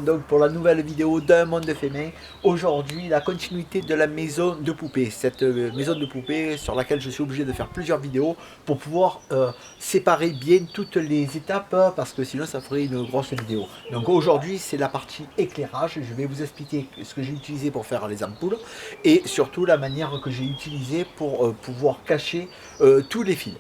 donc pour la nouvelle vidéo d'un monde fait main. Aujourd'hui, la continuité de la maison de poupée. Cette maison de poupée sur laquelle je suis obligé de faire plusieurs vidéos pour pouvoir séparer bien toutes les étapes parce que sinon ça ferait une grosse vidéo. Donc aujourd'hui, c'est la partie éclairage. Je vais vous expliquer ce que j'ai utilisé pour faire les ampoules et surtout la manière que j'ai utilisée pour pouvoir cacher tous les fils.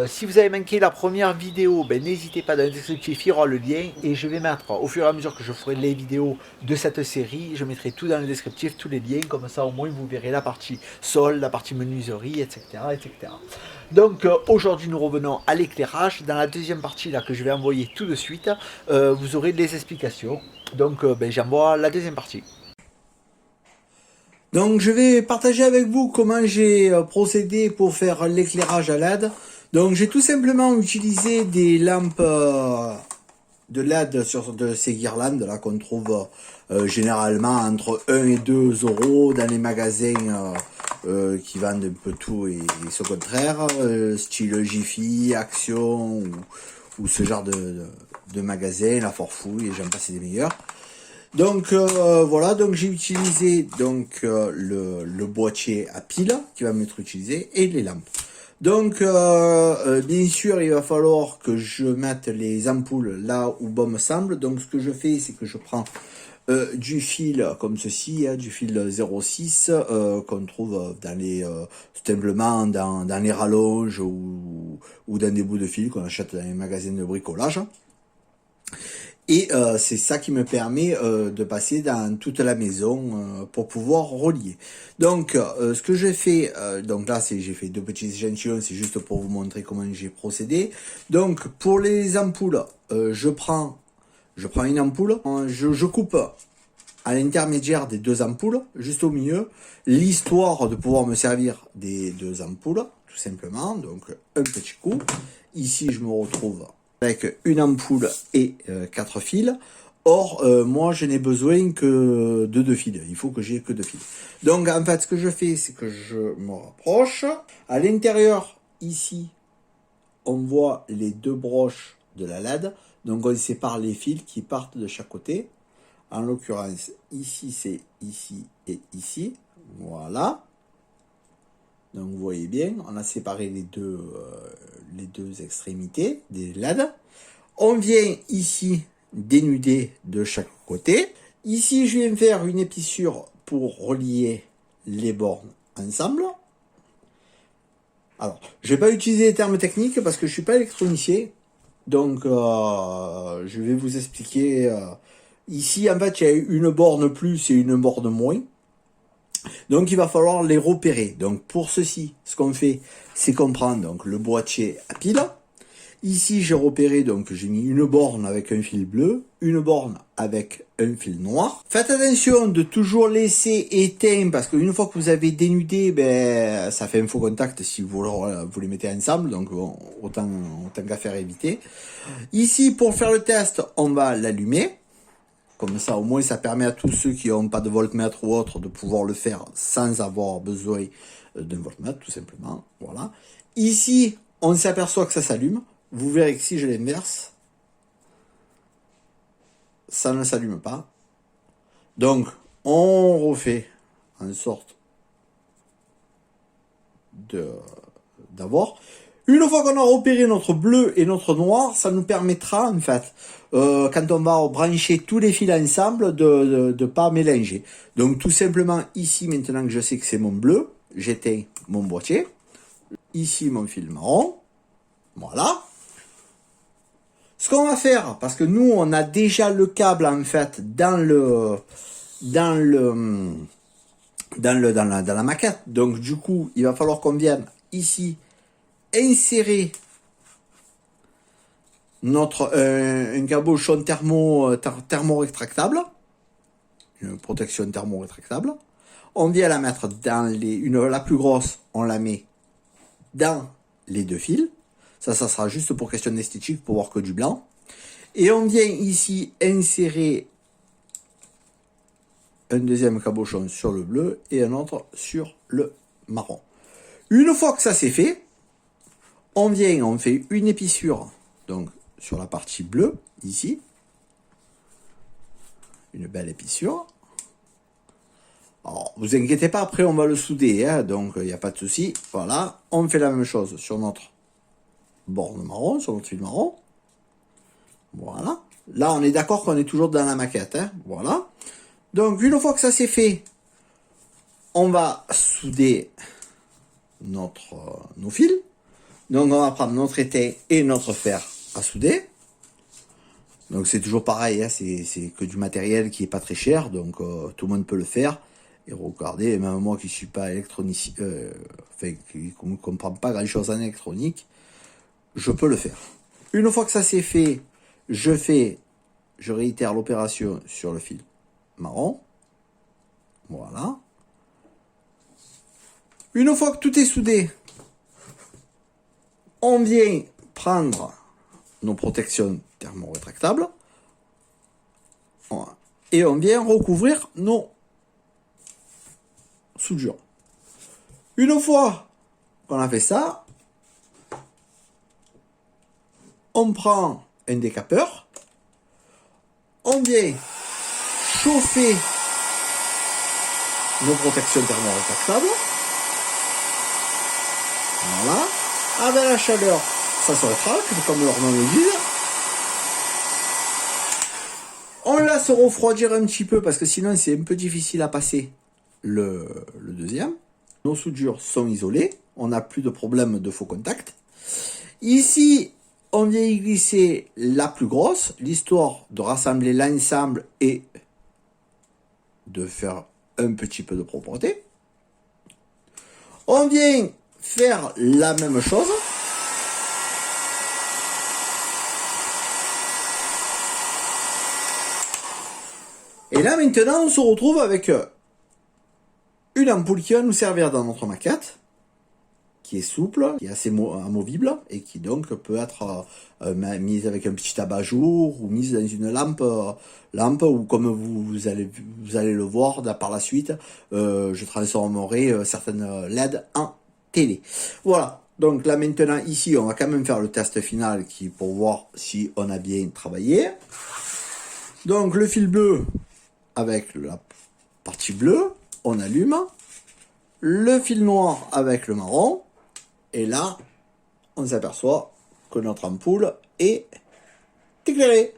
Si vous avez manqué la première vidéo, ben, n'hésitez pas dans le descriptif, il y aura le lien et je vais mettre au fur et à mesure que je ferai les vidéos de cette série, je mettrai tout dans le descriptif, tous les liens, comme ça au moins vous verrez la partie sol, la partie menuiserie, etc. etc. Donc aujourd'hui nous revenons à l'éclairage. Dans la deuxième partie là que je vais envoyer tout de suite, vous aurez les explications. Donc ben, j'envoie la deuxième partie. Donc je vais partager avec vous comment j'ai procédé pour faire l'éclairage à LED. Donc j'ai tout simplement utilisé des lampes de LED sur de ces guirlandes là qu'on trouve généralement entre 1 et 2 euros dans les magasins qui vendent un peu tout et ce contraire, style Jiffy, Action ou ce genre de magasins, la Forfouille et j'en passe des meilleurs. Donc voilà, donc j'ai utilisé donc le boîtier à pile qui va m'être utilisé et les lampes. Donc bien sûr il va falloir que je mette les ampoules là où bon me semble. Donc ce que je fais c'est que je prends du fil comme ceci, du fil 0,6 qu'on trouve dans les simplement dans les rallonges ou dans des bouts de fil qu'on achète dans les magasins de bricolage. Et c'est ça qui me permet de passer dans toute la maison pour pouvoir relier. Donc ce que j'ai fait, donc là j'ai fait deux petits échantillons, c'est juste pour vous montrer comment j'ai procédé. Donc pour les ampoules, je prends une ampoule, je coupe à l'intermédiaire des deux ampoules, juste au milieu, l'histoire de pouvoir me servir des deux ampoules, tout simplement. Donc un petit coup, ici je me retrouve avec une ampoule et 4 fils. Or, moi, je n'ai besoin que de 2 fils. Il faut que j'ai que 2 fils. Donc, en fait, ce que je fais, c'est que je me rapproche. À l'intérieur, ici, on voit les deux broches de la LED. Donc, on sépare les fils qui partent de chaque côté. En l'occurrence, ici, c'est ici et ici. Voilà. Donc vous voyez bien, on a séparé les deux extrémités des LED. On vient ici dénuder de chaque côté. Ici, je viens faire une épissure pour relier les bornes ensemble. Alors, je ne vais pas utiliser les termes techniques parce que je ne suis pas électronicien. Donc, je vais vous expliquer. Ici, en fait, il y a une borne plus et une borne moins. Donc il va falloir les repérer. Donc pour ceci, ce qu'on fait, c'est qu'on prend donc le boîtier à pile. Ici j'ai repéré, donc j'ai mis une borne avec un fil bleu, une borne avec un fil noir. Faites attention de toujours laisser éteint parce qu'une fois que vous avez dénudé, ben ça fait un faux contact si vous les mettez ensemble. Donc bon, autant qu'à faire éviter. Ici pour faire le test, on va l'allumer. Comme ça, au moins, ça permet à tous ceux qui n'ont pas de voltmètre ou autre de pouvoir le faire sans avoir besoin d'un voltmètre, tout simplement. Voilà. Ici, on s'aperçoit que ça s'allume. Vous verrez que si je l'inverse, ça ne s'allume pas. Donc, on refait en sorte d'avoir. Une fois qu'on a repéré notre bleu et notre noir, ça nous permettra, en fait, quand on va brancher tous les fils ensemble, de pas mélanger. Donc, tout simplement, ici, maintenant que je sais que c'est mon bleu, j'éteins mon boîtier. Ici, mon fil marron. Voilà. Ce qu'on va faire, parce que nous, on a déjà le câble, en fait, dans la maquette. Donc, du coup, il va falloir qu'on vienne ici insérer un cabochon thermo-rétractable, une protection thermo-rétractable. On vient la mettre dans la plus grosse, on la met dans les deux fils. Ça sera juste pour question d'esthétique, pour voir que du blanc. Et on vient ici insérer un deuxième cabochon sur le bleu et un autre sur le marron. Une fois que ça c'est fait, on fait une épissure donc sur la partie bleue ici. une belle épissure. Alors, vous inquiétez pas, après on va le souder, hein, donc il n'y a pas de souci. Voilà, on fait la même chose sur notre borne marron, sur notre fil marron. Voilà. Là, on est d'accord qu'on est toujours dans la maquette, hein. Voilà. Donc, une fois que ça c'est fait, on va souder nos fils. Donc, on va prendre notre étain et notre fer à souder. Donc, c'est toujours pareil, hein, c'est que du matériel qui est pas très cher, donc tout le monde peut le faire. Et regardez, même moi qui suis pas électronicien, enfin, qui ne comprend pas grand chose en électronique, je peux le faire. Une fois que ça c'est fait, je réitère l'opération sur le fil marron. Voilà. Une fois que tout est soudé, on vient prendre nos protections thermorétractables et on vient recouvrir nos soudures. Une fois qu'on a fait ça, on prend un décapeur, on vient chauffer nos protections thermorétractables. Voilà. Avec la chaleur, ça se rétracte, comme leur nom le dit. On laisse refroidir un petit peu, parce que sinon c'est un peu difficile à passer le deuxième. Nos soudures sont isolées, on n'a plus de problème de faux contact. Ici, on vient y glisser la plus grosse, l'histoire de rassembler l'ensemble et de faire un petit peu de propreté. On vient faire la même chose. Et là maintenant on se retrouve avec une ampoule qui va nous servir dans notre maquette, qui est souple, qui est assez amovible et qui donc peut être mise avec un petit abat-jour ou mise dans une lampe ou comme vous allez le voir par la suite, je transformerai certaines LED en télé. Voilà, donc là maintenant ici on va quand même faire le test final pour voir si on a bien travaillé. Donc le fil bleu avec la partie bleue, on allume, le fil noir avec le marron, et là on s'aperçoit que notre ampoule est éclairée.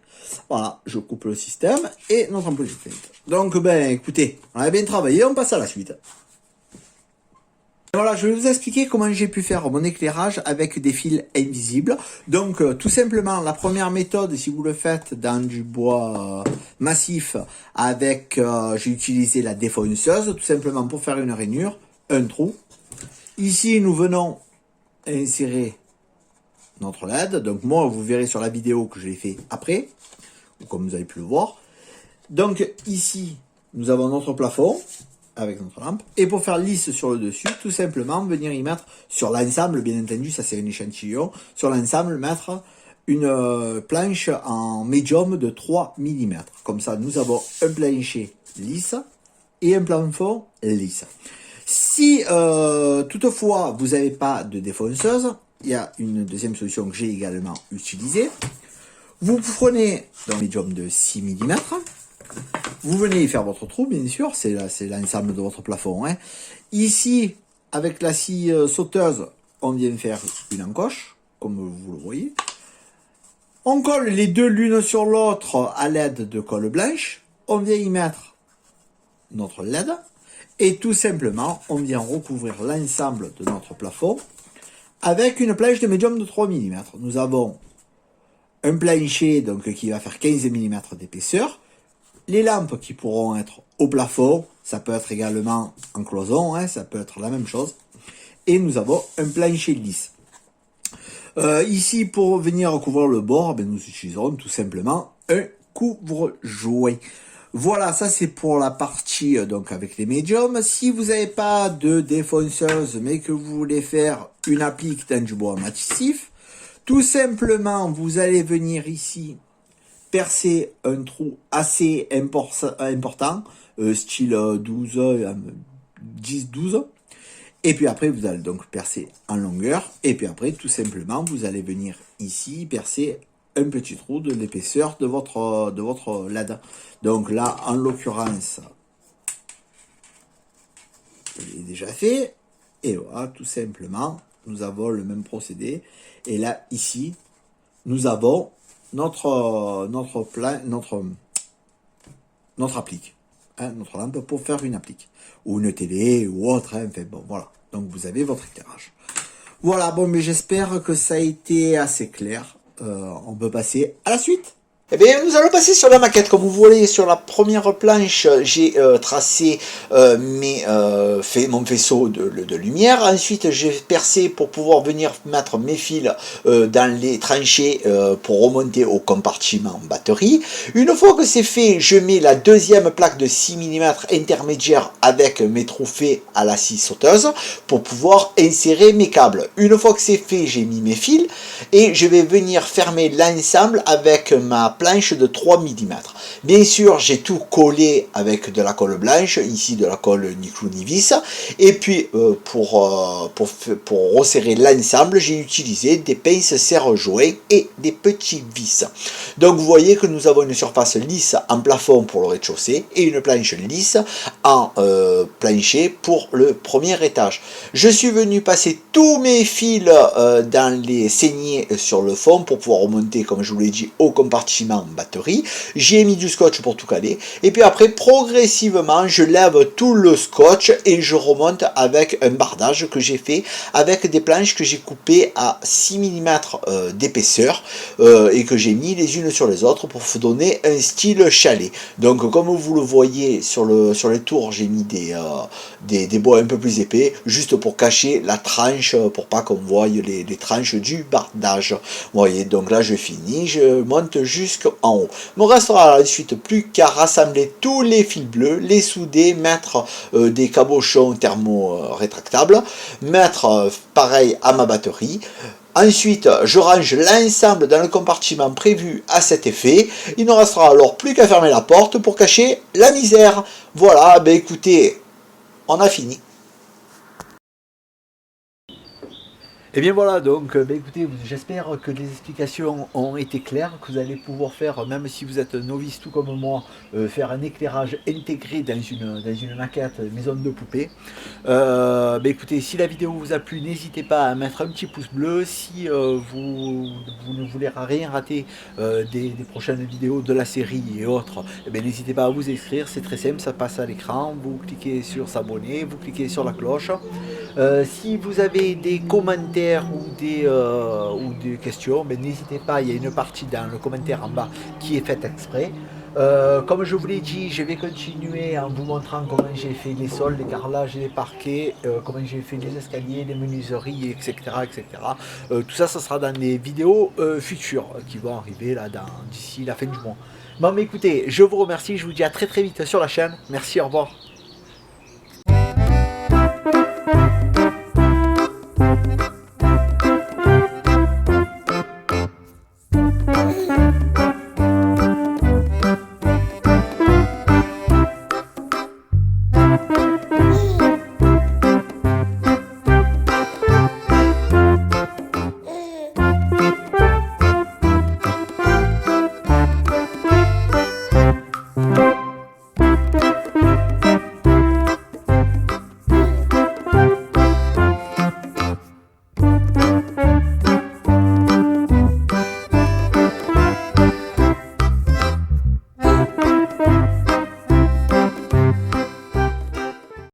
Voilà, je coupe le système et notre ampoule est éteinte. Donc ben écoutez, on a bien travaillé, on passe à la suite. Voilà, je vais vous expliquer comment j'ai pu faire mon éclairage avec des fils invisibles. Donc, tout simplement, la première méthode, si vous le faites dans du bois massif, j'ai utilisé la défonceuse, tout simplement pour faire une rainure, un trou. Ici, nous venons insérer notre LED. Donc, moi, vous verrez sur la vidéo que je l'ai fait après, comme vous avez pu le voir. Donc, ici, nous avons notre plafond avec notre lampe, et pour faire lisse sur le dessus, tout simplement venir y mettre sur l'ensemble, bien entendu, ça c'est un échantillon, sur l'ensemble mettre une planche en médium de 3 mm. Comme ça, nous avons un plancher lisse et un plafond lisse. Si toutefois vous n'avez pas de défonceuse, il y a une deuxième solution que j'ai également utilisée. Vous prenez un médium de 6 mm, vous venez y faire votre trou, bien sûr, c'est l'ensemble de votre plafond. Hein. Ici, avec la scie sauteuse, on vient faire une encoche, comme vous le voyez. On colle les deux l'une sur l'autre à l'aide de colle blanche. On vient y mettre notre LED. Et tout simplement, on vient recouvrir l'ensemble de notre plafond avec une planche de médium de 3 mm. Nous avons un plancher donc, qui va faire 15 mm d'épaisseur. Les lampes qui pourront être au plafond, ça peut être également en cloison, hein, ça peut être la même chose. Et nous avons un plancher lisse. Ici, pour venir recouvrir le bord, ben, nous utiliserons tout simplement un couvre-jouet. Voilà, ça c'est pour la partie donc avec les médiums. Si vous n'avez pas de défonceuse, mais que vous voulez faire une applique dans du bois massif, tout simplement, vous allez venir ici percer un trou assez important, style 10-12. Et puis après, vous allez donc percer en longueur. Et puis après, tout simplement, vous allez venir ici percer un petit trou de l'épaisseur de votre LED. Donc là, en l'occurrence, je l'ai déjà fait. Et voilà, tout simplement, nous avons le même procédé. Et là, ici, nous avons notre applique, hein, notre lampe pour faire une applique, ou une télé, ou autre, hein, enfin bon, voilà. Donc vous avez votre éclairage. Voilà, bon, mais j'espère que ça a été assez clair. On peut passer à la suite. Eh bien, nous allons passer sur la maquette. Comme vous voyez, sur la première planche, j'ai tracé mon faisceau de lumière. Ensuite, j'ai percé pour pouvoir venir mettre mes fils dans les tranchées pour remonter au compartiment batterie. Une fois que c'est fait, je mets la deuxième plaque de 6 mm intermédiaire avec mes trous faits à la scie sauteuse pour pouvoir insérer mes câbles. Une fois que c'est fait, j'ai mis mes fils et je vais venir fermer l'ensemble avec ma planche de 3 mm. Bien sûr, j'ai tout collé avec de la colle blanche, ici de la colle ni clou ni vis, et puis pour resserrer l'ensemble, j'ai utilisé des pinces serre-joints et des petits vis. Donc vous voyez que nous avons une surface lisse en plafond pour le rez-de-chaussée et une planche lisse en plancher pour le premier étage. Je suis venu passer tous mes fils dans les saignées sur le fond pour pouvoir remonter, comme je vous l'ai dit, au compartiment batterie. J'ai mis du scotch pour tout caler et puis après progressivement je lève tout le scotch et je remonte avec un bardage que j'ai fait avec des planches que j'ai coupées à 6 mm d'épaisseur et que j'ai mis les unes sur les autres pour vous donner un style chalet. Donc comme vous le voyez sur les tours, j'ai mis des bois un peu plus épais juste pour cacher la tranche, pour pas qu'on voie les tranches du bardage. Vous voyez, donc là je finis, je monte jusqu'en haut. Il me restera ensuite plus qu'à rassembler tous les fils bleus, les souder, mettre des cabochons thermo-rétractables, mettre pareil à ma batterie. Ensuite, je range l'ensemble dans le compartiment prévu à cet effet. Il ne restera alors plus qu'à fermer la porte pour cacher la misère. Voilà, ben écoutez, on a fini. Et bien voilà, donc écoutez, j'espère que les explications ont été claires, que vous allez pouvoir faire, même si vous êtes novice tout comme moi, faire un éclairage intégré dans une maquette maison de poupée. Écoutez, si la vidéo vous a plu, n'hésitez pas à mettre un petit pouce bleu. Si vous ne voulez rien rater des prochaines vidéos de la série et autres, n'hésitez pas à vous inscrire, c'est très simple, ça passe à l'écran, vous cliquez sur s'abonner, vous cliquez sur la cloche. Si vous avez des commentaires ou des questions, n'hésitez pas, il y a une partie dans le commentaire en bas qui est faite exprès. Comme je vous l'ai dit, je vais continuer en vous montrant comment j'ai fait les sols, les carrelages, les parquets, comment j'ai fait les escaliers, les menuiseries, etc. Tout ça, ça sera dans des vidéos futures qui vont arriver là d'ici la fin du mois. Bon, mais écoutez, je vous remercie, je vous dis à très vite sur la chaîne. Merci, au revoir.